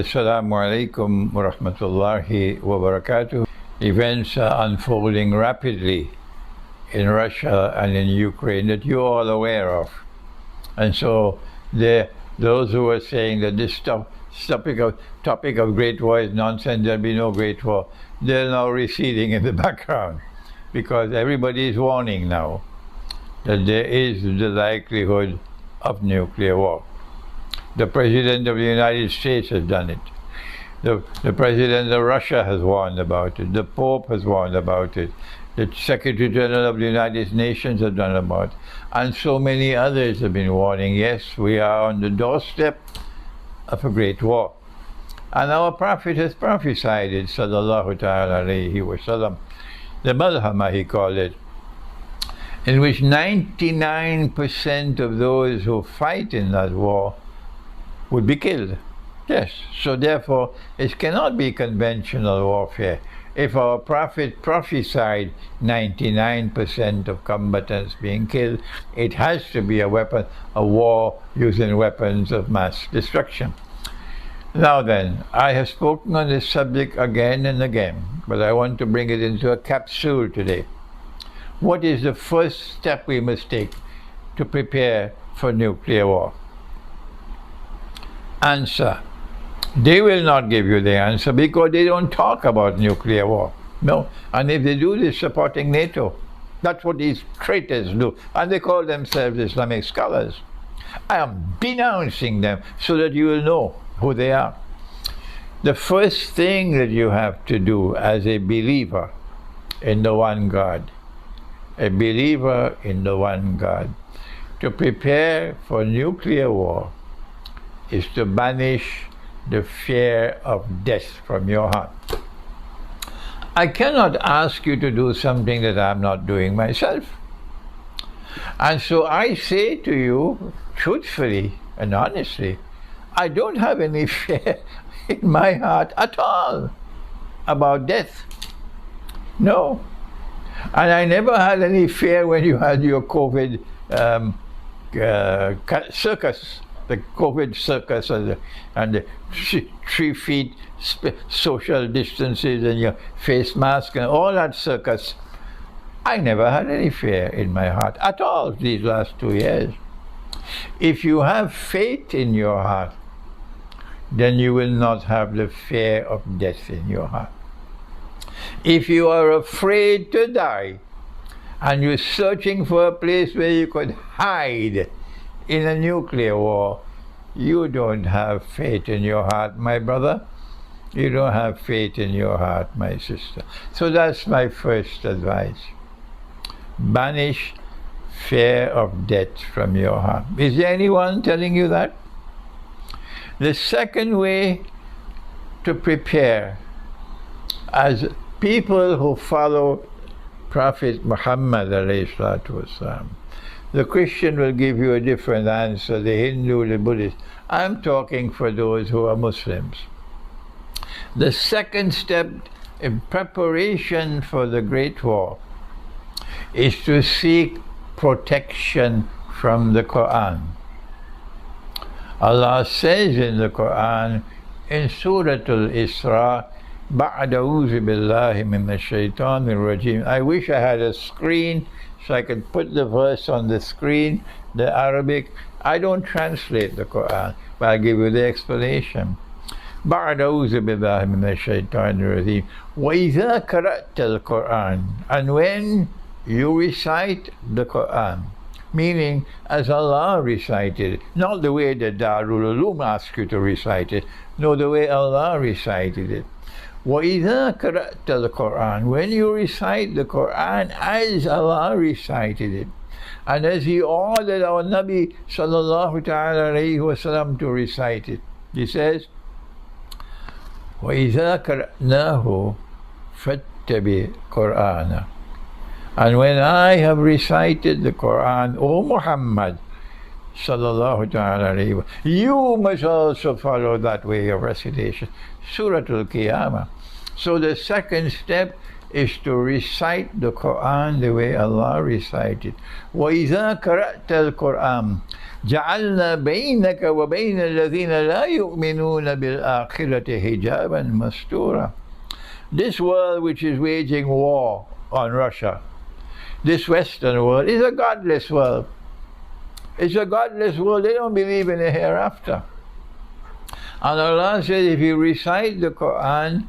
Assalamu alaikum wa rahmatullahi wa barakatuh. Events are unfolding rapidly in Russia and in Ukraine that you're all aware of. And so those who are saying that this topic of great war is nonsense, there'll be no great war, they're now receding in the background because everybody is warning now that there is the likelihood of nuclear war. The President of the United States has done it. The President of Russia has warned about it. The Pope has warned about it. The Secretary General of the United Nations has done about it. And so many others have been warning, yes, we are on the doorstep of a great war. And our Prophet has prophesied it, sallallahu ta'ala alayhi wa sallam. The Malhama, he called it, in which 99% of those who fight in that war would be killed. Yes, so therefore it cannot be conventional warfare. If our Prophet prophesied 99% of combatants being killed, it has to be a war using weapons of mass destruction. Now then, I have spoken on this subject again and again, but I want to bring it into a capsule today. What is the first step we must take to prepare for nuclear war? Answer. They will not give you the answer because they don't talk about nuclear war. No. And if they do, they're supporting NATO. That's what these traitors do. And they call themselves Islamic scholars. I am denouncing them so that you will know who they are. The first thing that you have to do as a believer in the one God, a believer in the one God, to prepare for nuclear war is to banish the fear of death from your heart. I cannot ask you to do something that I'm not doing myself. And so I say to you, truthfully and honestly, I don't have any fear in my heart at all about death. No. And I never had any fear when you had your COVID circus, the COVID circus and the 3 feet social distances and your face mask and all that circus. I never had any fear in my heart at all these last 2 years. If you have faith in your heart, then you will not have the fear of death in your heart. If you are afraid to die and you're searching for a place where you could hide in a nuclear war, you don't have faith in your heart, my brother. You don't have faith in your heart, my sister. So that's my first advice. Banish fear of death from your heart. Is there anyone telling you that? The second way to prepare, as people who follow Prophet Muhammad alayhi salatu wasalam, the Christian will give you a different answer, the Hindu, the Buddhist. I'm talking for those who are Muslims. The second step in preparation for the Great War is to seek protection from the Quran. Allah says in the Quran, in Surah Al-Isra, بَعْدَ أَعُوذُ بِاللَّهِ مِنَ الشَّيْطَانِ الرَّجِيمِ. I wish I had a screen so I could put the verse on the screen, the Arabic. I don't translate the Quran, but I'll give you the explanation. بَعْدَ أَعُوذُ بِاللَّهِ مِنَ الشَّيْطَانِ الرَّجِيمِ وَإِذَا قَرَأْتَ الْقُرْآنَ. And when you recite the Quran, meaning as Allah recited it, not the way the Darul Ulum asked you to recite it, no, the way Allah recited it. وَإِذَا قَرَأْتَ الْقُرْآنَ. When you recite the Quran as Allah recited it, and as He ordered our Nabi sallallahu ta'ala alayhi wa sallam to recite it, He says, وَإِذَا قَرَأْنَاهُ فَاتَّبِعْ قُرْآنَهُ. And when I have recited the Quran, O Muhammad sallallahu ta'ala alayhi wa, you must also follow that way of recitation. Surah Al-Qiyamah. So the second step is to recite the Quran the way Allah recited. وَإِذَا قَرَأْتَ الْقُرْآنَ جَعَلْنَا بَيْنَكَ وَبَيْنَ الَّذِينَ لَا يُؤْمِنُونَ بِالْآخِرَةِ حِجَابًا مَسْتُورًا. This world which is waging war on Russia, this Western world, is a godless world. It's a godless world. They don't believe in the hereafter. And Allah said, if you recite the Quran,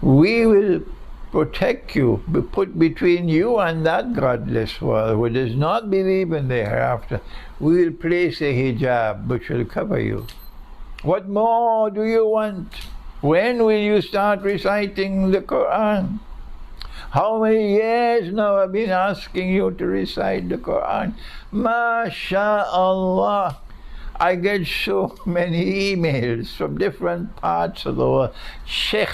we will protect you, put between you and that godless world who does not believe in the hereafter. We will place a hijab which will cover you. What more do you want? When will you start reciting the Quran? How many years now I've been asking you to recite the Quran? MashaAllah. I get so many emails from different parts of the world. Sheikh,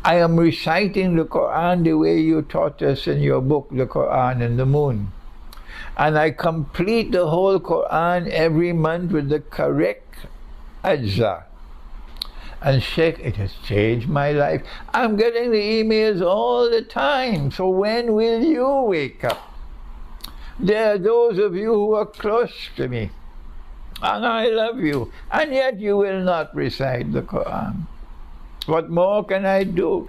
I am reciting the Quran the way you taught us in your book, The Quran and the Moon. And I complete the whole Quran every month with the correct ajza. And Sheikh, it has changed my life. I'm getting the emails all the time. So when will you wake up? There are those of you who are close to me, and I love you, and yet you will not recite the Quran. What more can I do?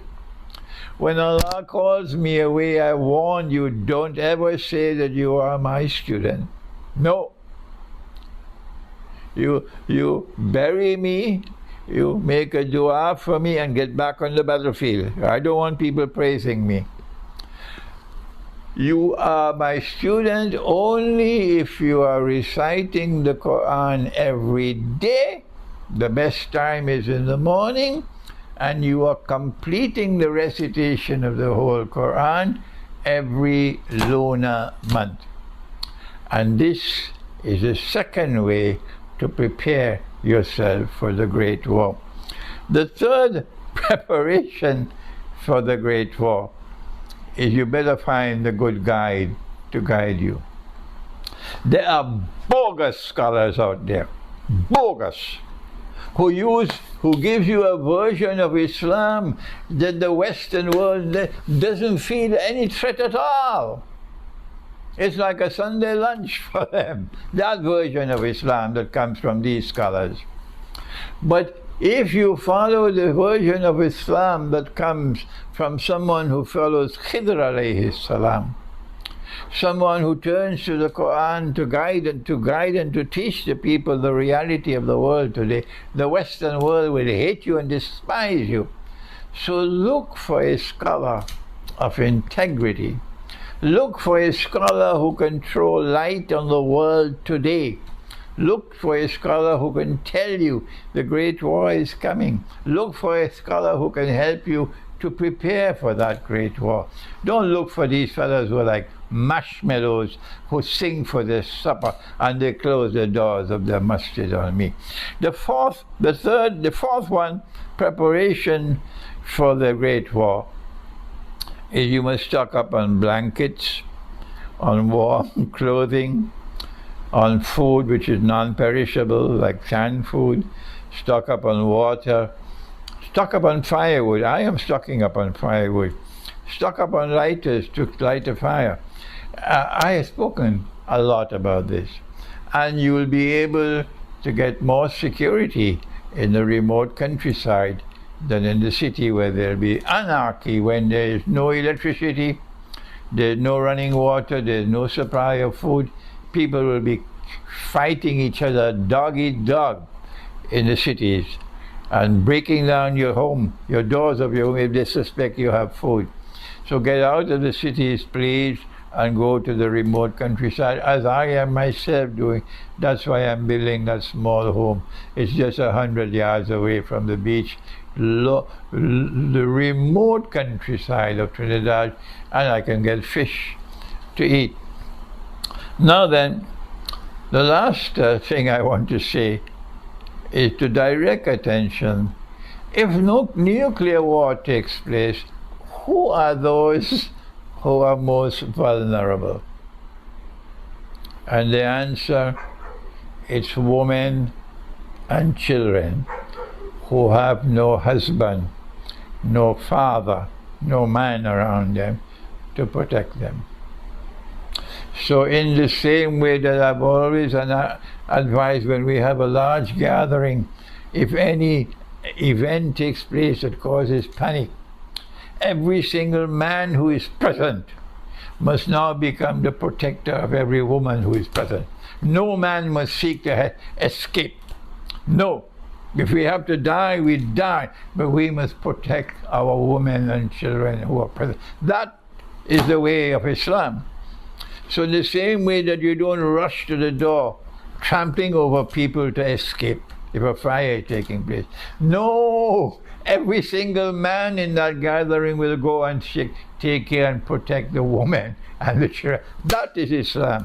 When Allah calls me away, I warn you, don't ever say that you are my student. No. You bury me, you make a dua for me and get back on the battlefield. I don't want people praising me. You are my student only if you are reciting the Quran every day. The best time is in the morning, and you are completing the recitation of the whole Quran every lunar month. And this is the second way to prepare yourself for the Great War. The third preparation for the Great War is you better find a good guide to guide you. There are bogus scholars out there, bogus, who gives you a version of Islam that the Western world doesn't feel any threat at all. It's like a Sunday lunch for them, that version of Islam that comes from these scholars. But if you follow the version of Islam that comes from someone who follows Khidr alayhi salam, someone who turns to the Quran to guide and to teach the people the reality of the world today, the Western world will hate you and despise you. So look for a scholar of integrity. Look for a scholar who can throw light on the world today. Look for a scholar who can tell you the Great War is coming. Look for a scholar who can help you to prepare for that Great War. Don't look for these fellows who are like marshmallows who sing for their supper and they close the doors of their masjid on me. The fourth one, preparation for the Great War, is you must stock up on blankets, on warm clothing, on food which is non-perishable like canned food, stock up on water, stock up on firewood. I am stocking up on firewood. Stock up on lighters to light a fire. I have spoken a lot about this, and you will be able to get more security in the remote countryside than in the city, where there will be anarchy when there is no electricity, there is no running water, there is no supply of food. People will be fighting each other dog eat dog in the cities and breaking down your home, your doors of your home, if they suspect you have food. So get out of the cities, please, and go to the remote countryside, as I am myself doing. That's why I'm building that small home. It's just 100 yards away from the beach, the remote countryside of Trinidad, and I can get fish to eat. Now then, the last thing I want to say is to direct attention. If no nuclear war takes place, who are those who are most vulnerable? And the answer, it's women and children who have no husband, no father, no man around them to protect them. So in the same way that I've always advised, when we have a large gathering, if any event takes place that causes panic, every single man who is present must now become the protector of every woman who is present. No man must seek to escape. No. If we have to die, we die. But we must protect our women and children who are present. That is the way of Islam. So in the same way that you don't rush to the door, trampling over people to escape if a fire is taking place. No! Every single man in that gathering will go and take care and protect the woman and the children. That is Islam.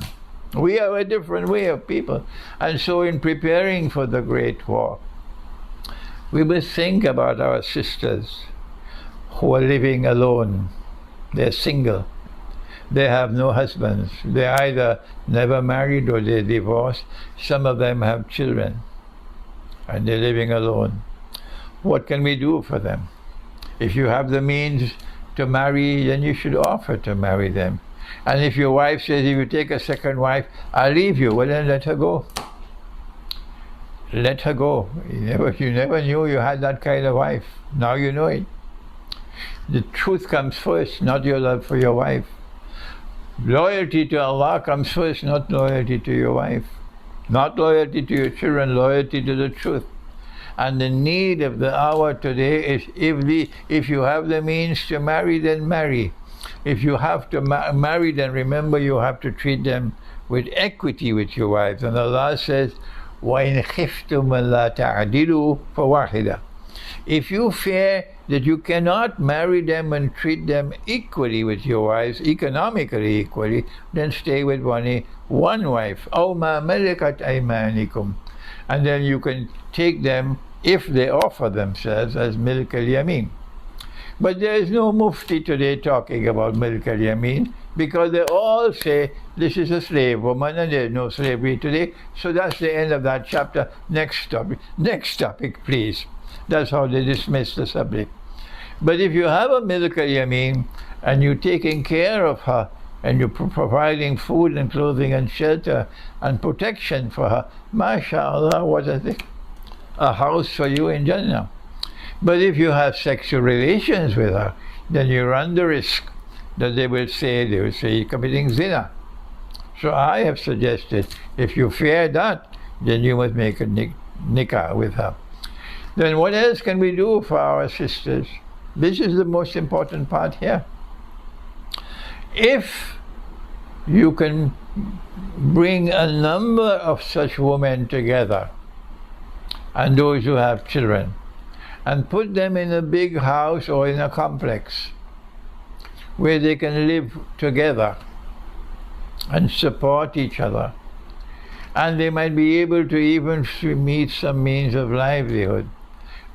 We have a different way of people. And so in preparing for the Great War, we must think about our sisters who are living alone. They're single. They have no husbands. They either never married or they're divorced. Some of them have children and they're living alone. What can we do for them? If you have the means to marry, then you should offer to marry them. And if your wife says, if you take a second wife, I'll leave you, well then let her go. Let her go. You never knew you had that kind of wife. Now you know it. The truth comes first, not your love for your wife. Loyalty to Allah comes first, not loyalty to your wife. Not loyalty to your children, loyalty to the truth. And the need of the hour today is, if you have the means to marry, then marry. If you have to marry, then remember you have to treat them with equity with your wives. And Allah says, وَإِنْ خِفْتُمْ أَلَّا تَعْدِلُوا فَوَاحِدًا. If you fear that you cannot marry them and treat them equally with your wives, economically equally, then stay with one wife. أَوْ مَا مَلَكَتْ أَيْمَانِكُمْ. And then you can take them if they offer themselves as milk al-yamin. But there is no mufti today talking about milk al-yamin, because they all say this is a slave woman and there is no slavery today. So that's the end of that chapter. Next topic please. That's how they dismiss the subject. But if you have a milk al-yamin and you're taking care of her and you're providing food and clothing and shelter and protection for her, mashallah, what a thing. A house for you in Jannah. But if you have sexual relations with her, then you run the risk that they will say you're committing zina. So I have suggested, if you fear that, then you must make a nikah with her. Then what else can we do for our sisters? This is the most important part here. If you can bring a number of such women together, and those who have children, and put them in a big house or in a complex where they can live together and support each other, and they might be able to even meet some means of livelihood.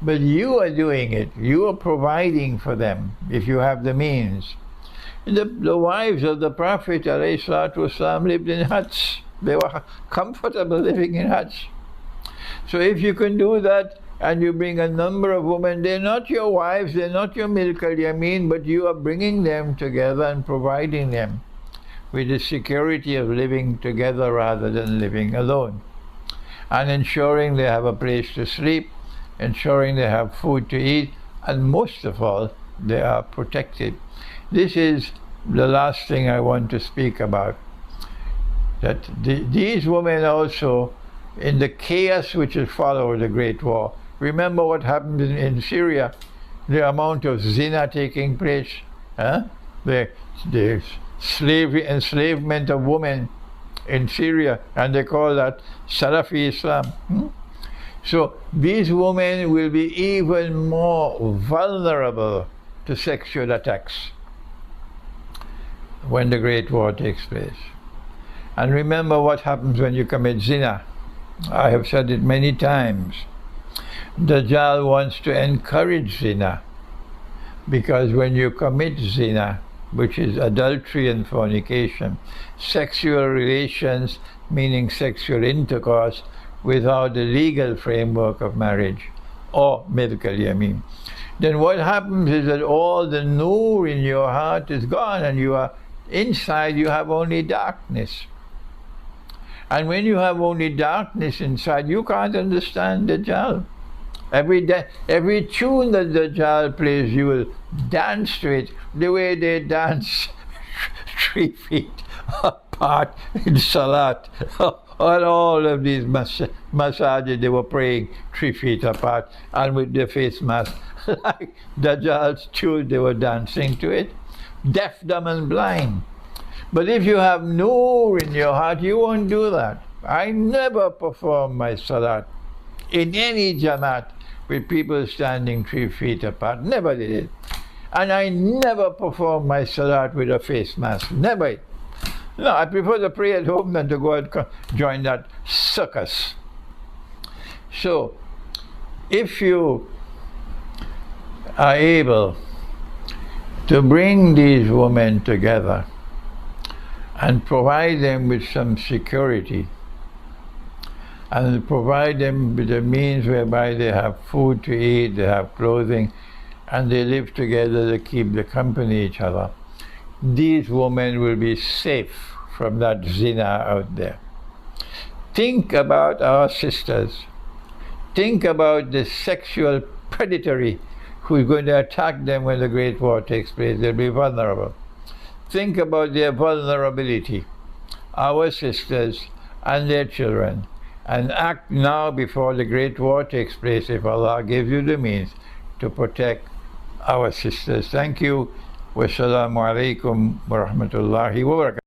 But you are doing it. You are providing for them if you have the means. The wives of the Prophet ﷺ lived in huts. They were comfortable living in huts. So if you can do that, and you bring a number of women, they're not your wives, they're not your milk al-yamin, but you are bringing them together and providing them with the security of living together rather than living alone, and ensuring they have a place to sleep, ensuring they have food to eat, and most of all, they are protected. This is the last thing I want to speak about, that these women also, in the chaos which has followed the Great War, remember what happened in Syria, the amount of zina taking place, the enslavement of women in Syria, and they call that Salafi Islam. So these women will be even more vulnerable to sexual attacks when the Great War takes place. And remember what happens when you commit zina. I have said it many times. Dajjal wants to encourage zina, because when you commit zina, which is adultery and fornication, sexual relations, meaning sexual intercourse, without the legal framework of marriage or milk al-yamin, then what happens is that all the nur in your heart is gone, and you are inside, you have only darkness. And when you have only darkness inside, you can't understand Dajjal. Every tune that Dajjal plays, you will dance to it the way they dance 3 feet apart in Salat. On all of these masajid, they were praying 3 feet apart and with their face mask. Like Dajjal's tune, they were dancing to it. Deaf, dumb and blind. But if you have nur in your heart, you won't do that. I never perform my salat in any jamaat with people standing 3 feet apart. Never did it. And I never perform my salat with a face mask. Never. No, I prefer to pray at home than to go and join that circus. So, if you are able to bring these women together and provide them with some security, and provide them with the means whereby they have food to eat, they have clothing, and they live together to keep the company each other, these women will be safe from that zina out there. Think about our sisters. Think about the sexual predatory who is going to attack them when the Great War takes place. They'll be vulnerable. Think about their vulnerability, our sisters and their children, and act now before the Great War takes place, if Allah gives you the means to protect our sisters. Thank you. Wassalamu alaikum wa rahmatullahi wa barakatuh.